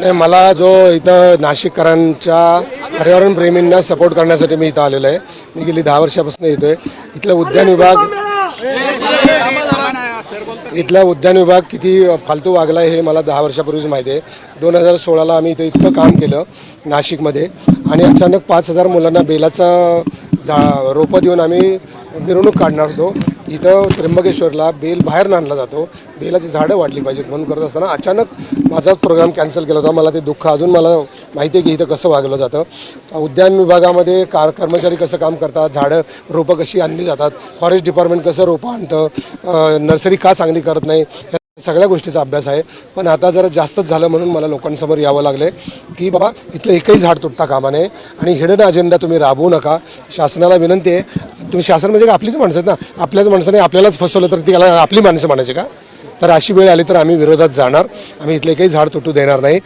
नाही, मला जो इथं नाशिककरांच्या पर्यावरण प्रेमींना सपोर्ट करण्यासाठी मी इथं आलेलो आहे. मी गेली 10 वर्षापासून येतो आहे. इथला उद्यान विभाग किती फालतू वागला आहे हे मला 10 वर्षापूर्वीच माहिती आहे. 2016ला आम्ही इथं इतकं काम केलं नाशिकमध्ये आणि अचानक 5,000 मुलांना बेलाचा रोपं देऊन आम्ही मिरवणूक काढणार होतो. इथं त्र्यंबकेश्वरला बेल बाहेर आणला जातो, बेलाची झाडं वाढली पाहिजेत म्हणून करत असताना अचानक माझा प्रोग्राम कॅन्सल केला होता. मला ते दुःख अजून मला माहिती आहे की इथं कसं वागलं जातं. उद्यान विभागामध्ये कर्मचारी कसं काम करतात, झाडं रोपं कशी आणली जातात, फॉरेस्ट डिपार्टमेंट कसं रोपं आणतं, नर्सरी का चांगली करत नाही, सगळ्या गोष्टीचा अभ्यास आहे. पण आता जरा जास्तच झालं म्हणून मला लोकांसमोर यावं लागलं की बाबा इथलं एकही झाड तुटता कामा नये आणि हिडन अजेंडा तुम्ही राबवू नका. शासनाला विनंती आहे, तुम्ही शासन म्हणजे का आपलीच माणसं आहेत ना, आपल्याच माणसाने आपल्यालाच फसवलं तर ती आपली माणसं म्हणायची का? तर अशी वेळ आली तर आम्ही विरोधात जाणार. आम्ही इथलं एकही झाड तुटू देणार नाही.